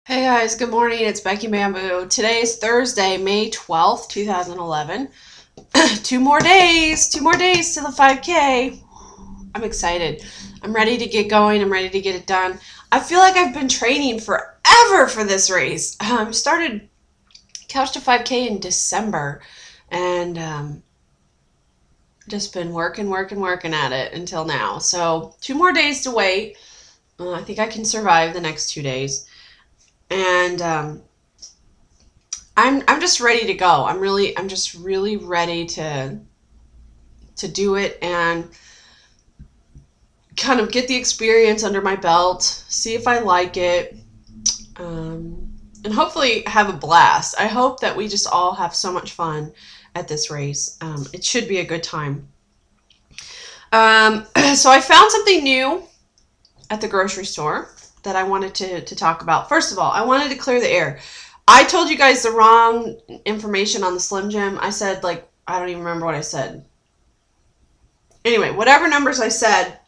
Hey guys, good morning. It's Becky Bamboo. Today is Thursday, May 12th, 2011. Two more days to the 5K. I'm excited. I'm ready to get going. I'm ready to get it done. I feel like I've been training forever for this race. Started Couch to 5K in December and just been working at it until now. So 2 more days to wait. I think I can survive the next 2 days. And I'm just ready to go. I'm just really ready to do it and kind of get the experience under my belt, see if I like it, and hopefully have a blast. I hope that we just all have so much fun at this race. It should be a good time. So I found something new at the grocery store that I wanted to talk about. First of all, I wanted to clear the air. I told you guys the wrong information on the Slim Jim. I said, like, I don't even remember what I said. Anyway, whatever numbers I said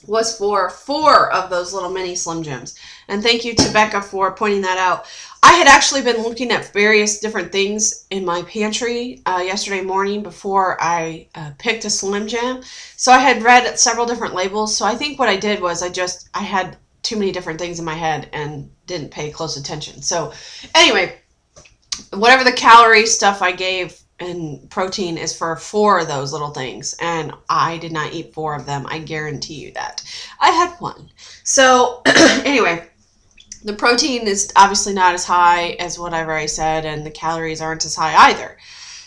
was for 4 of those little mini Slim Jims. And thank you to Becca for pointing that out. I had actually been looking at various different things in my pantry yesterday morning before I picked a Slim Jim. So I had read several different labels. So I think what I did was I had too many different things in my head and didn't pay close attention. So anyway, whatever the calorie stuff I gave and protein is for 4 of those little things, and I did not eat 4 of them. I guarantee you that. I had 1. So anyway, the protein is obviously not as high as what I've already said, and the calories aren't as high either.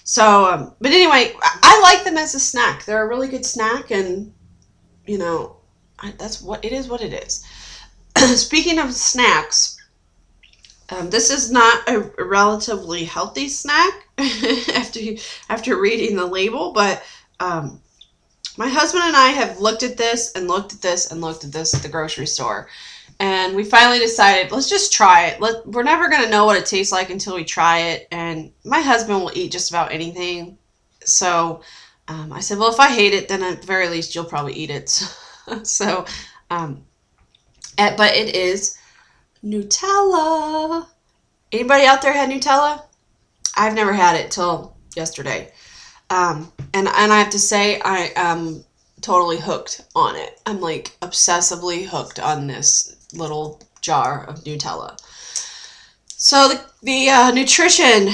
So, but anyway, I like them as a snack. They're a really good snack, and you know, that's what it is. What it is. Speaking of snacks, this is not a relatively healthy snack after reading the label, but my husband and I have looked at this and looked at this and looked at this at the grocery store, and we finally decided, let's just try it. We're never going to know what it tastes like until we try it, and my husband will eat just about anything. So I said, well, if I hate it, then at the very least you'll probably eat it. So but it is Nutella. Anybody out there had Nutella? I've never had it till yesterday. And I have to say, I am totally hooked on it. I'm like obsessively hooked on this little jar of Nutella. So the nutrition,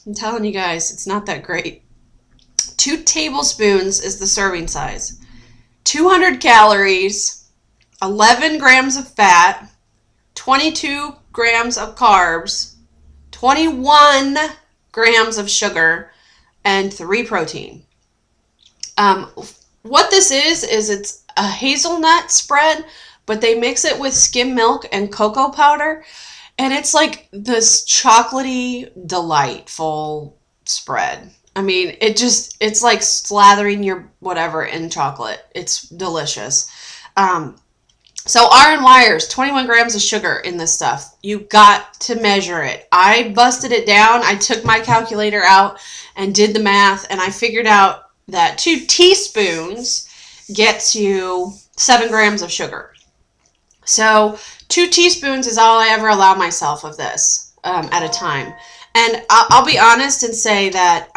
I'm telling you guys, it's not that great. 2 tablespoons is the serving size. 200 calories. 11 grams of fat, 22 grams of carbs, 21 grams of sugar, and 3 protein. What this is it's a hazelnut spread, but they mix it with skim milk and cocoa powder, and it's like this chocolatey, delightful spread. I mean, it's like slathering your whatever in chocolate. It's delicious. So iron wires, 21 grams of sugar in this stuff. You got to measure it. I busted it down. I took my calculator out and did the math, and I figured out that 2 teaspoons gets you 7 grams of sugar. So 2 teaspoons is all I ever allow myself of this at a time. And I'll be honest and say that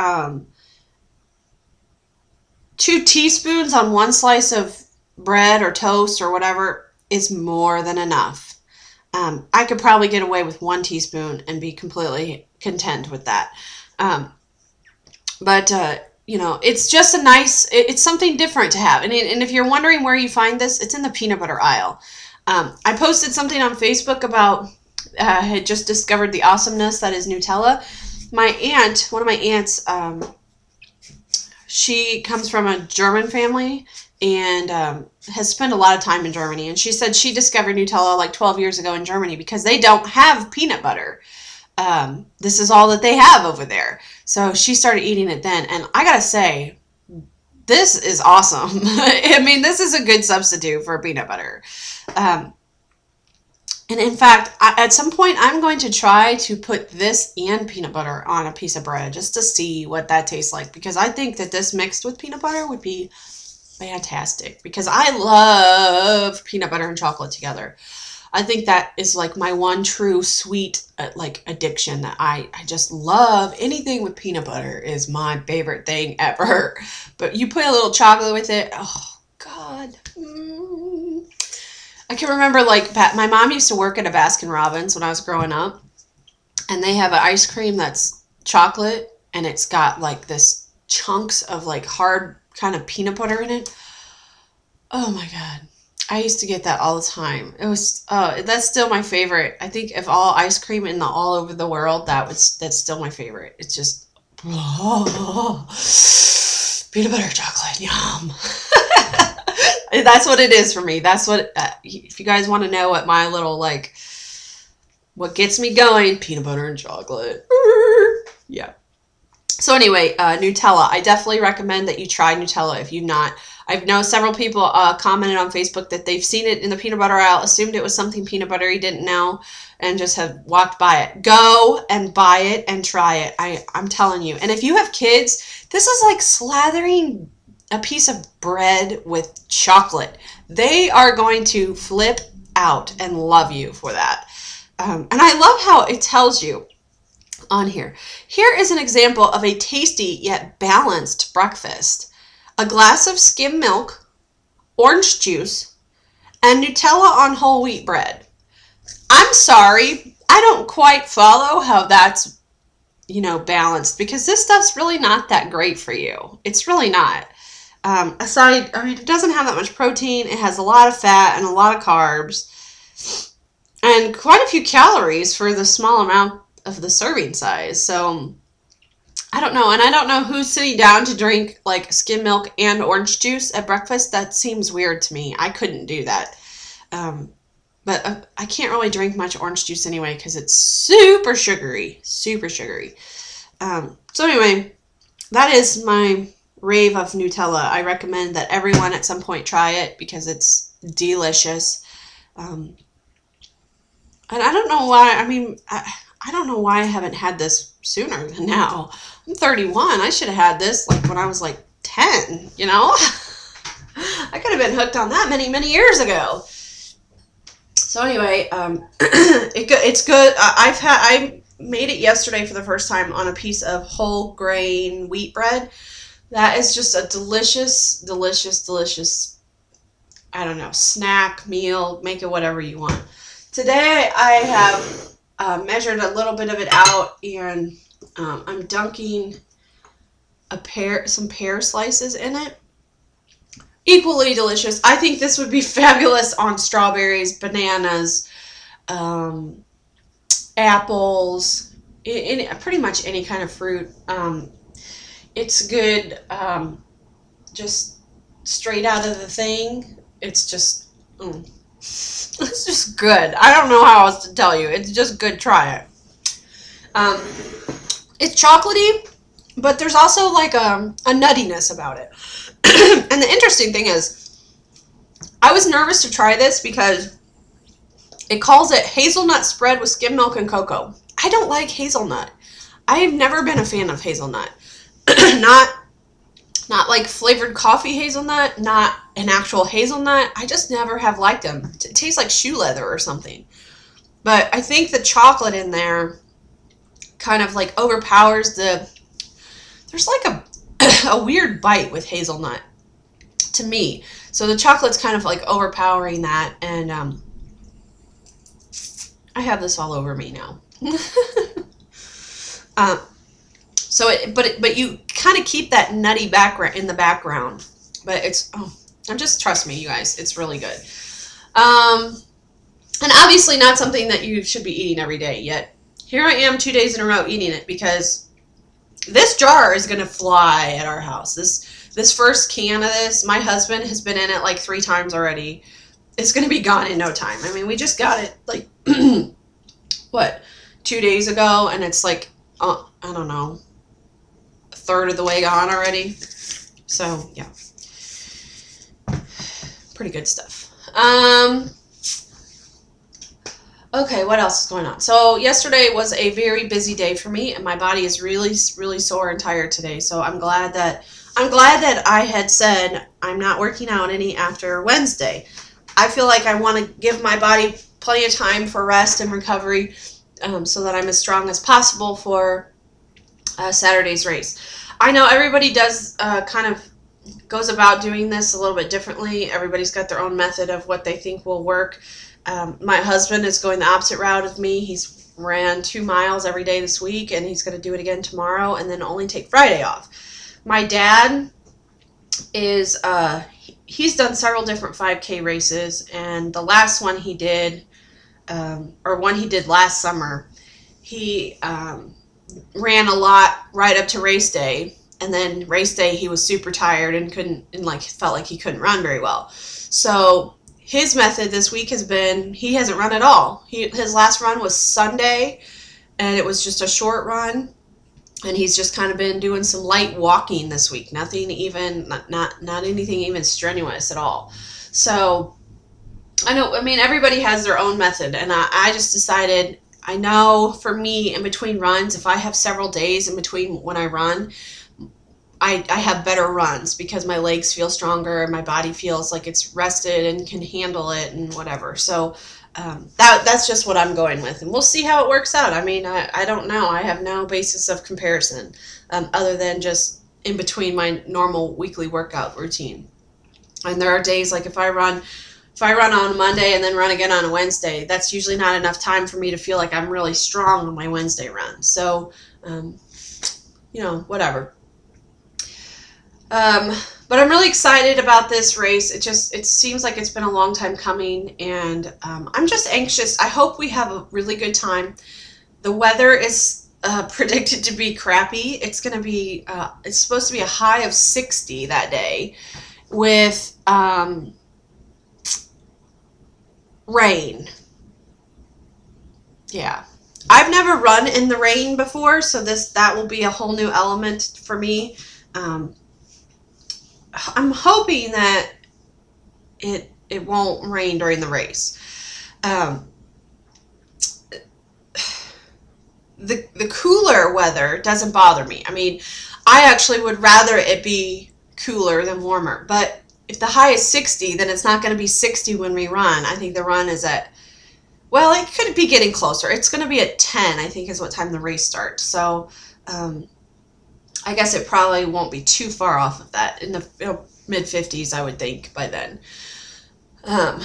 2 teaspoons on 1 slice of bread or toast or whatever is more than enough. I could probably get away with 1 teaspoon and be completely content with that. But you know, it's just a nice, it's something different to have. And if you're wondering where you find this, it's in the peanut butter aisle. I posted something on Facebook about, had just discovered the awesomeness that is Nutella. My aunt, one of my aunts, she comes from a German family and has spent a lot of time in Germany. And she said she discovered Nutella like 12 years ago in Germany because they don't have peanut butter. This is all that they have over there. So she started eating it then. And I gotta say, this is awesome. I mean, this is a good substitute for peanut butter. And in fact, at some point, I'm going to try to put this and peanut butter on a piece of bread just to see what that tastes like. Because I think that this mixed with peanut butter would be fantastic. Because I love peanut butter and chocolate together. I think that is like my one true sweet like addiction that I just love. Anything with peanut butter is my favorite thing ever. But you put a little chocolate with it. Oh God. I can remember like my mom used to work at a Baskin Robbins when I was growing up, and they have an ice cream that's chocolate and it's got like this chunks of like hard kind of peanut butter in it. Oh my God. I used to get that all the time. It was that's still my favorite. I think of all ice cream in all over the world, that's still my favorite. It's just peanut butter chocolate, yum. That's what it is for me. That's what if you guys want to know what my little like what gets me going, peanut butter and chocolate. Yeah. So anyway, Nutella. I definitely recommend that you try Nutella if you've not. I know several people commented on Facebook that they've seen it in the peanut butter aisle, assumed it was something peanut buttery, didn't know, and just have walked by it. Go and buy it and try it. I'm telling you. And if you have kids, this is like slathering a piece of bread with chocolate. They are going to flip out and love you for that. And I love how it tells you on here. Here is an example of a tasty yet balanced breakfast. A glass of skim milk, orange juice, and Nutella on whole wheat bread. I'm sorry, I don't quite follow how that's, balanced, because this stuff's really not that great for you. It's really not. It doesn't have that much protein. It has a lot of fat and a lot of carbs and quite a few calories for the small amount of the serving size. So I don't know. And I don't know who's sitting down to drink like skim milk and orange juice at breakfast. That seems weird to me. I couldn't do that. But I can't really drink much orange juice anyway because it's super sugary. Super sugary. So anyway, that is my rave of Nutella. I recommend that everyone at some point try it because it's delicious. And I don't know why. I don't know why I haven't had this sooner than now. I'm 31. I should have had this like when I was like 10, I could have been hooked on that many years ago. So anyway, it's good. I made it yesterday for the first time on a piece of whole grain wheat bread. That is just a delicious, I don't know, snack, meal, make it whatever you want. Today I have measured a little bit of it out, and I'm dunking some pear slices in it. Equally delicious. I think this would be fabulous on strawberries, bananas, apples, pretty much any kind of fruit. It's good just straight out of the thing. It's just, it's just good. I don't know how else to tell you. It's just good. Try it. It's chocolatey, but there's also like a nuttiness about it. And the interesting thing is, I was nervous to try this because it calls it hazelnut spread with skim milk and cocoa. I don't like hazelnut. I've never been a fan of hazelnut. Not like flavored coffee hazelnut, not an actual hazelnut. I just never have liked them. It tastes like shoe leather or something. But I think the chocolate in there kind of like overpowers there's like a weird bite with hazelnut to me. So the chocolate's kind of like overpowering that, and I have this all over me now. But you kind of keep that nutty background in the background. But it's just trust me, you guys, it's really good. And obviously not something that you should be eating every day. Yet here I am 2 days in a row eating it because this jar is gonna fly at our house. This first can of this, my husband has been in it like 3 times already. It's gonna be gone in no time. I mean, we just got it like what, 2 days ago, and it's like I don't know, a third of the way gone already. So yeah, pretty good stuff. Okay, what else is going on? So yesterday was a very busy day for me, and my body is really sore and tired today. So I'm glad that I had said I'm not working out any after Wednesday. I feel like I want to give my body plenty of time for rest and recovery, so that I'm as strong as possible for Saturday's race. I know everybody does kind of goes about doing this a little bit differently. Everybody's got their own method of what they think will work. My husband is going the opposite route of me. He's ran 2 miles every day this week, and he's going to do it again tomorrow, and then only take Friday off. My dad is he's done several different 5K races, and the last one he did, or one he did last summer, he ran a lot right up to race day, and then race day he was super tired and felt like he couldn't run very well. So his method this week has been, he hasn't run at all. His last run was Sunday, and it was just a short run, and he's just kind of been doing some light walking this week. Nothing even, not anything even strenuous at all. So I mean, everybody has their own method, and I just decided, I know for me, in between runs, if I have several days in between when I run, I have better runs because my legs feel stronger and my body feels like it's rested and can handle it and whatever. So that's just what I'm going with, and we'll see how it works out. I mean, I don't know. I have no basis of comparison other than just in between my normal weekly workout routine. And there are days like if I run on a Monday and then run again on a Wednesday, that's usually not enough time for me to feel like I'm really strong on my Wednesday run. So, whatever. But I'm really excited about this race. It seems like it's been a long time coming, and I'm just anxious. I hope we have a really good time. The weather is predicted to be crappy. It's going to be, it's supposed to be a high of 60 that day with rain. Yeah. I've never run in the rain before, so that will be a whole new element for me. I'm hoping that it won't rain during the race. The cooler weather doesn't bother me. I mean, I actually would rather it be cooler than warmer. But if the high is 60, then it's not going to be 60 when we run. I think the run is at, well, it could be getting closer. It's going to be at 10, I think, is what time the race starts. So, I guess it probably won't be too far off of that, in the mid-50s, I would think, by then. But,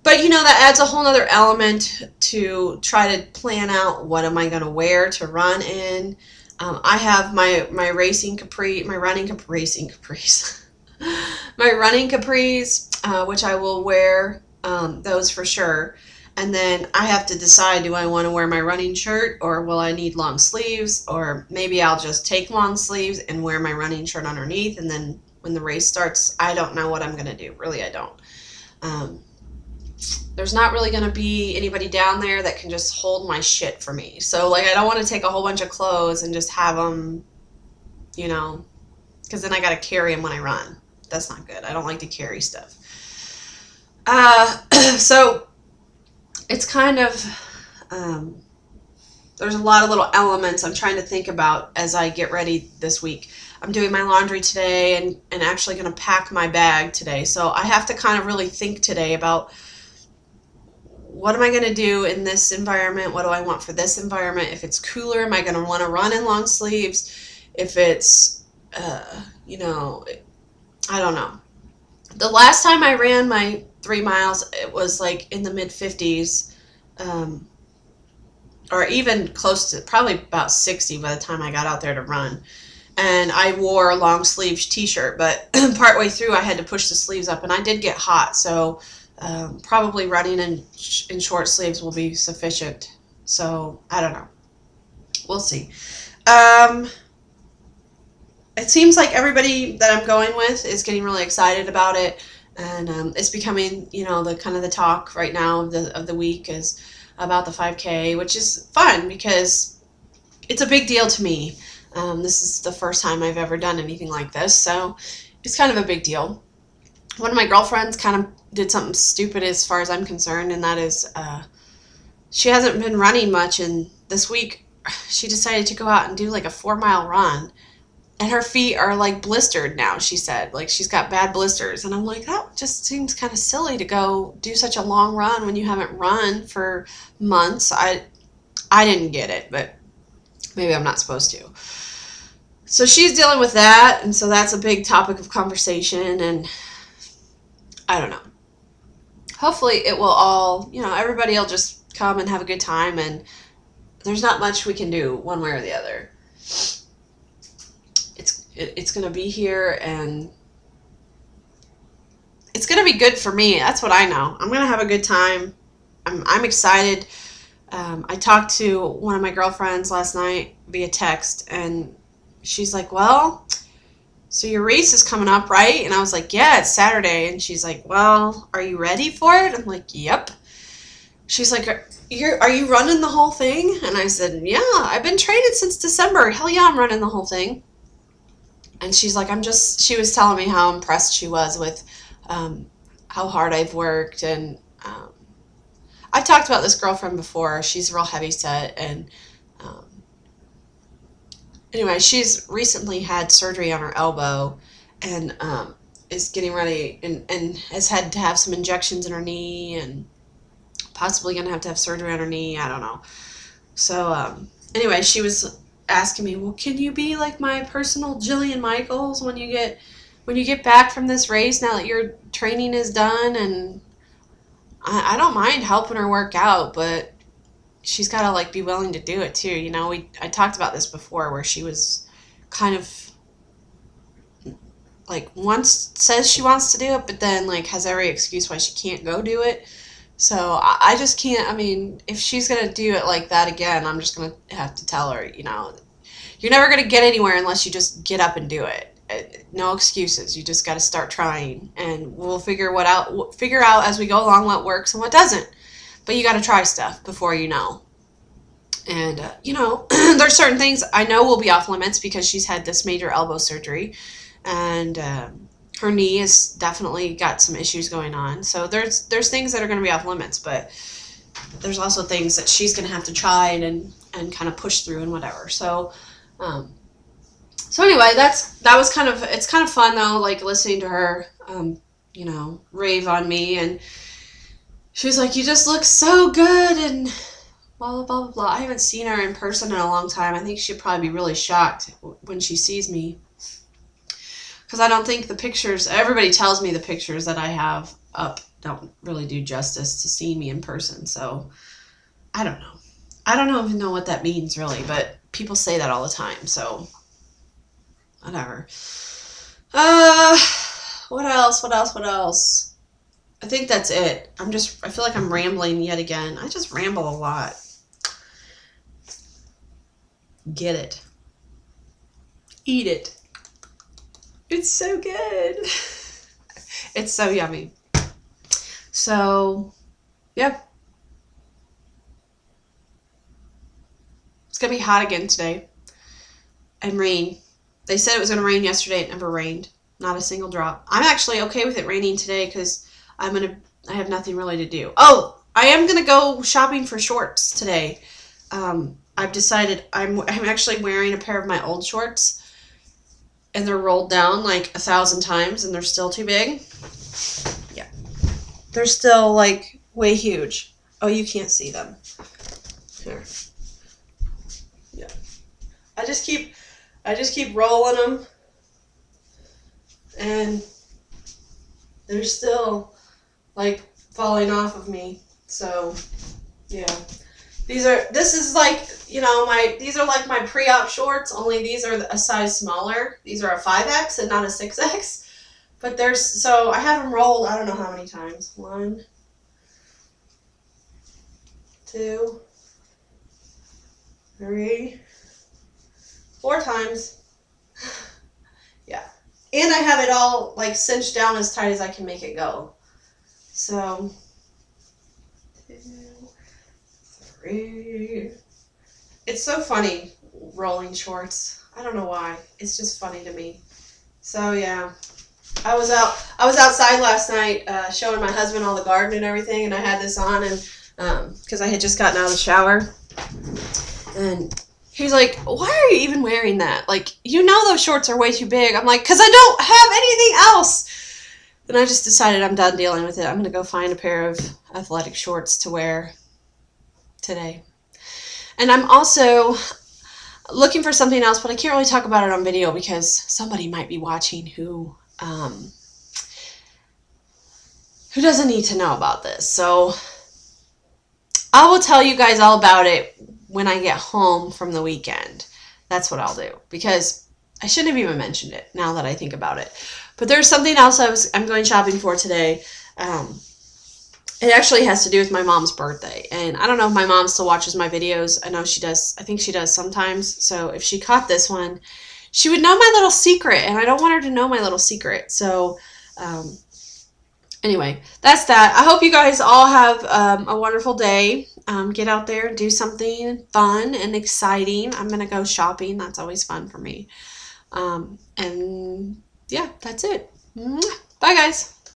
that adds a whole other element to try to plan out what am I going to wear to run in. I have my running capris, my running capris, which I will wear, those for sure. And then I have to decide, do I want to wear my running shirt, or will I need long sleeves? Or maybe I'll just take long sleeves and wear my running shirt underneath, and then when the race starts, I don't know what I'm going to do. Really, I don't. There's not really going to be anybody down there that can just hold my shit for me. So, I don't want to take a whole bunch of clothes and just have them, because then I got to carry them when I run. That's not good. I don't like to carry stuff. So it's kind of, there's a lot of little elements I'm trying to think about as I get ready this week. I'm doing my laundry today and actually going to pack my bag today. So I have to kind of really think today about, what am I going to do in this environment? What do I want for this environment? If it's cooler, am I going to want to run in long sleeves? If it's, I don't know. The last time I ran my 3 miles, it was in the mid-50s, or even close to, probably about 60 by the time I got out there to run. And I wore a long sleeve t-shirt, but partway through I had to push the sleeves up, and I did get hot, so probably running in short sleeves will be sufficient. So I don't know. We'll see. It seems like everybody that I'm going with is getting really excited about it, and it's becoming, the kind of the talk right now of the week is about the 5K, which is fun because it's a big deal to me. This is the first time I've ever done anything like this, so it's kind of a big deal. One of my girlfriends kind of did something stupid as far as I'm concerned, and that is she hasn't been running much, and this week she decided to go out and do a 4-mile run. And her feet are like blistered now, she said. Like she's got bad blisters. And I'm like, that just seems kind of silly to go do such a long run when you haven't run for months. I didn't get it, but maybe I'm not supposed to. So she's dealing with that, and so that's a big topic of conversation, and I don't know. Hopefully it will all, everybody will just come and have a good time, and there's not much we can do one way or the other. It's going to be here, and it's going to be good for me. That's what I know. I'm going to have a good time. I'm excited. I talked to one of my girlfriends last night via text, and she's like, well, so your race is coming up, right? And I was like, yeah, it's Saturday. And she's like, well, are you ready for it? I'm like, yep. She's like, are you running the whole thing? And I said, yeah, I've been training since December. Hell yeah, I'm running the whole thing. And she's like, she was telling me how impressed she was with how hard I've worked. And I talked about this girlfriend before. She's real heavy set. And anyway, she's recently had surgery on her elbow and is getting ready and has had to have some injections in her knee and possibly going to have surgery on her knee. I don't know. So anyway, she was asking me, well, can you be like my personal Jillian Michaels when you get back from this race now that your training is done? And I don't mind helping her work out, but she's got to like be willing to do it too. I talked about this before where she was kind of like once says she wants to do it, but then like has every excuse why she can't go do it. So I just can't. I mean, if she's going to do it like that again, I'm just going to have to tell her, you're never going to get anywhere unless you just get up and do it. No excuses. You just got to start trying, and we'll figure out as we go along what works and what doesn't. But you got to try stuff before you know. And, there's certain things I know will be off limits because she's had this major elbow surgery. And her knee has definitely got some issues going on. So there's things that are going to be off limits. But there's also things that she's going to have to try and kind of push through and whatever. So anyway, it's kind of fun, though, like listening to her, rave on me. And she was like, you just look so good, and blah, blah, blah, blah. I haven't seen her in person in a long time. I think she'd probably be really shocked when she sees me. Because I don't think the pictures, everybody tells me the pictures that I have up don't really do justice to seeing me in person. So, I don't know. I don't even know what that means, really, but people say that all the time, so whatever. What else? I think that's it. I feel like I'm rambling yet again. I just ramble a lot. Get it. Eat it. It's so good. It's so yummy. So, yeah. It's going to be hot again today. And rain. They said it was going to rain yesterday. It never rained. Not a single drop. I'm actually okay with it raining today because I have nothing really to do. Oh, I am going to go shopping for shorts today. I've decided I'm actually wearing a pair of my old shorts. And they're rolled down like 1,000 times and they're still too big. Yeah. They're still like way huge. Oh, you can't see them. Here. Yeah. I just keep rolling them. And they're still like falling off of me. So, yeah. These are like my pre-op shorts, only these are a size smaller. These are a 5X and not a 6X. But so I have them rolled, I don't know how many times. 1, 2, 3, 4 times. Yeah. And I have it all like cinched down as tight as I can make it go. So 2, 3. It's so funny rolling shorts. I don't know why. It's just funny to me. So yeah, I was outside last night showing my husband all the garden and everything, and I had this on, and because I had just gotten out of the shower, and He's like, why are you even wearing that? Like, you know those shorts are way too big. I'm like, because I don't have anything else. And I just decided I'm done dealing with it. I'm going to go find a pair of athletic shorts to wear today. And I'm also looking for something else, but I can't really talk about it on video because somebody might be watching who doesn't need to know about this. So I will tell you guys all about it when I get home from the weekend. That's what I'll do, because I shouldn't have even mentioned it now that I think about it. But there's something else I'm going shopping for today. It actually has to do with my mom's birthday. And I don't know if my mom still watches my videos. I know she does. I think she does sometimes. So if she caught this one, she would know my little secret. And I don't want her to know my little secret. So anyway, that's that. I hope you guys all have a wonderful day. Get out there and do something fun and exciting. I'm going to go shopping. That's always fun for me. And yeah, that's it. Bye, guys.